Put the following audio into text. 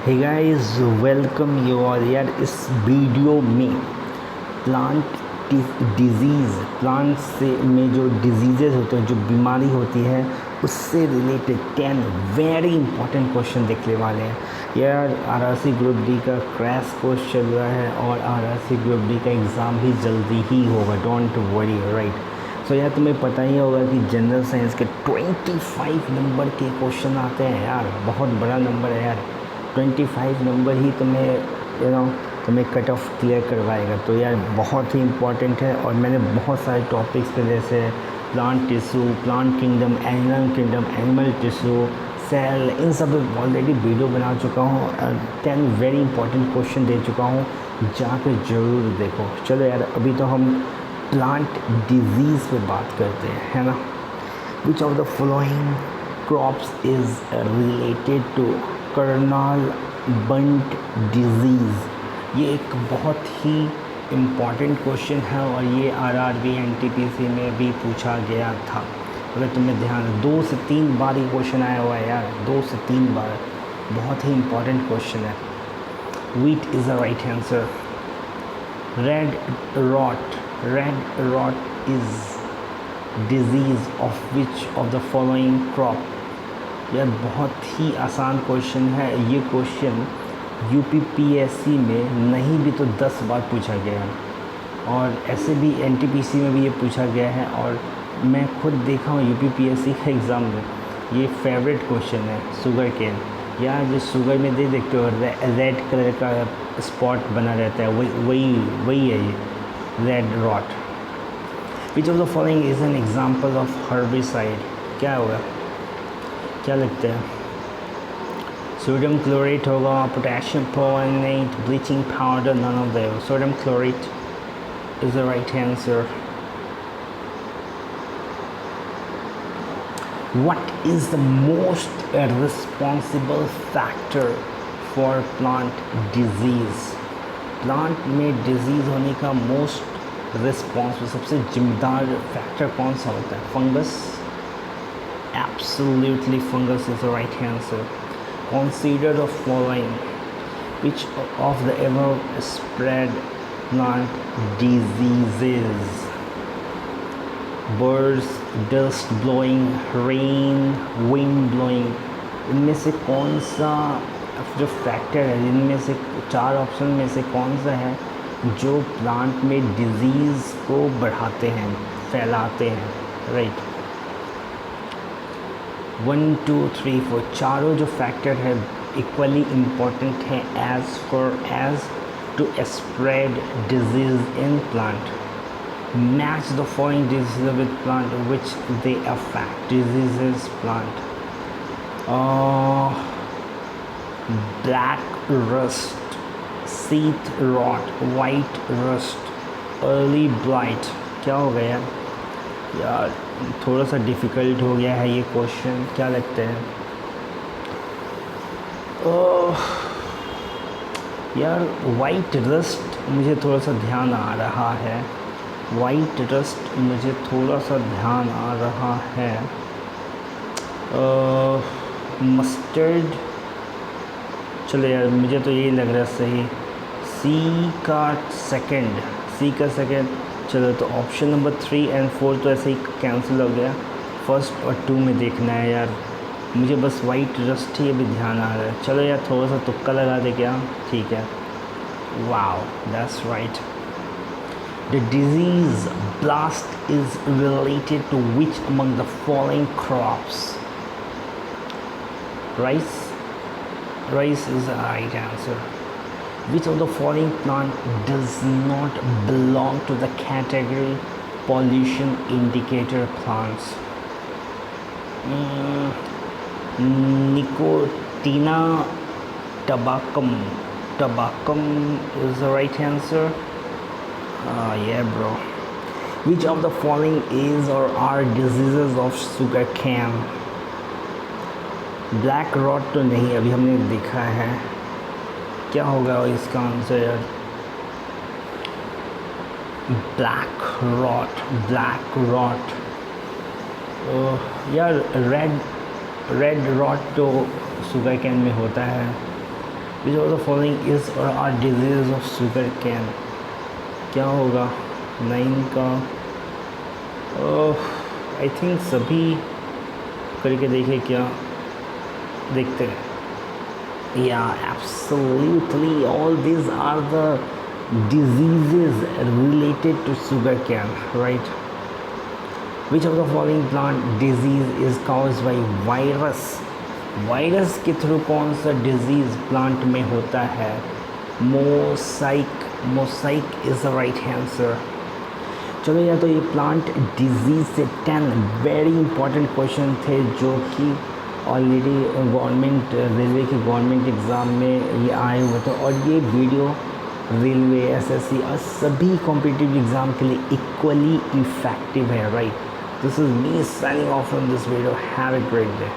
Hey guys, welcome you all. यार इस video में प्लांट प्लांट से में जो डिजीज़ेज होते हैं, जो बीमारी होती है, उससे रिलेटेड 10 वेरी इंपॉर्टेंट क्वेश्चन देखने वाले हैं। यार आरआरसी ग्रुप डी का क्रैश कोर्स चल रहा है और आरआरसी ग्रुप डी का एग्ज़ाम भी जल्दी ही होगा, डोंट वरी, राइट। सो यार तुम्हें पता ही होगा कि जनरल साइंस के 25 नंबर के क्वेश्चन आते हैं। यार बहुत बड़ा नंबर है यार, 25 नंबर ही तुम्हें कट ऑफ क्लियर करवाएगा। तो यार बहुत ही इम्पॉर्टेंट है। और मैंने बहुत सारे टॉपिक्स पे, जैसे plant tissue, plant kingdom, animal tissue, cell, इन सब ऑलरेडी वीडियो बना चुका हूँ। 10 वेरी इंपॉर्टेंट क्वेश्चन दे चुका हूँ, जाकर ज़रूर देखो। चलो यार, अभी तो हम प्लांट डिजीज़ पे बात करते हैं, है ना। Which of the following crops is related to Karnal bunt disease. ये एक बहुत ही इम्पॉर्टेंट क्वेश्चन है और ये आरआरबी एनटीपीसी में भी पूछा गया था। अगर तुम्हें ध्यान, 2 से 3 बार ये क्वेश्चन आया हुआ है यार, 2 से 3 बार। बहुत ही इम्पॉर्टेंट क्वेश्चन है। Wheat is the right answer. Red rot is disease of which of the following crop। यह बहुत ही आसान क्वेश्चन है। ये क्वेश्चन यूपीपीएससी में नहीं भी तो 10 बार पूछा गया है और ऐसे भी एनटीपीसी में भी ये पूछा गया है। और मैं खुद देखा हूँ यूपीपीएससी का एग्ज़ाम में, ये फेवरेट क्वेश्चन है। शुगर केन, या जो शुगर में दे देखते हो रेड कलर का स्पॉट बना रहता है, वही है ये red rot. Which of the following is an example of herbicide. क्या होगा, क्या लगता है? सोडियम क्लोरेट होगा, potassium permanganate, bleaching powder, none of them. Sodium chlorate is the right answer. What is the most responsible factor for plant disease? Plant में disease होने का most responsible, सबसे जिम्मेदार फैक्टर कौन सा होता है? Fungus. Absolutely fungus is the right answer. Consider the following which of the ever spread plant diseases. Birds, dust blowing, rain, wind blowing. इनमें से कौन सा जो फैक्टर है, इनमें से 4 ऑप्शन में से कौन सा है जो प्लांट में डिजीज़ को बढ़ाते हैं, फैलाते हैं? राइट, 1 2 3 4 चारों जो फैक्टर है इक्वली इम्पोर्टेंट हैं as to spread disease in plant. Match the following diseases with plant which they affect. Diseases plant. Black rust, seed rot, white rust, early blight। क्या हो गया यार? थोड़ा सा डिफ़िकल्ट हो गया है ये क्वेश्चन, क्या लगता है? यार वाइट रस्ट मुझे थोड़ा सा ध्यान आ रहा है, वाइट रस्ट मुझे थोड़ा सा ध्यान आ रहा है। मस्टर्ड, चलो यार मुझे तो यही लग रहा है सही। सी का सेकंड। चलो तो ऑप्शन नंबर 3 और 4 तो ऐसे ही कैंसिल हो गया। फर्स्ट और 2 में देखना है यार मुझे, बस वाइट रस्ट ही अभी ध्यान आ रहा है। चलो यार थोड़ा सा तुक्का लगा दे क्या? ठीक है, wow that's right. The disease blast is related to which among the following crops? Rice is the right answer. Which of the following plant does not belong to the category pollution indicator plants? Nicotina tabacum. Tabacum is the right answer. Yeah bro. Which of the following is or are diseases of sugar cane? Black rot तो नहीं, अभी हमने देखा है। क्या होगा इसका answer यार? Black rot. यार रेड रॉट तो शुगर कैन में होता है। Which of the following is or are disease of sugar cane? क्या होगा 9 का? आई थिंक सभी करके देखें क्या, देखते हैं। Yeah, absolutely. All these are the diseases related to sugarcane, right? Which of the following plant disease is caused by virus? Virus के थ्रू कौन सा डिजीज प्लांट में होता है? Mosaic is the right answer. चलो यार, तो ये प्लांट डिजीज से 10 वेरी इंपॉर्टेंट क्वेश्चन थे जो कि ऑलरेडी गवर्नमेंट रेलवे के गवर्नमेंट एग्ज़ाम में ये आए हुए थे, और ये वीडियो रेलवे, एसएससी और सभी कॉम्पिटिटिव एग्ज़ाम के लिए इक्वली इफेक्टिव है, right? This is me signing off from this video. Have a great day.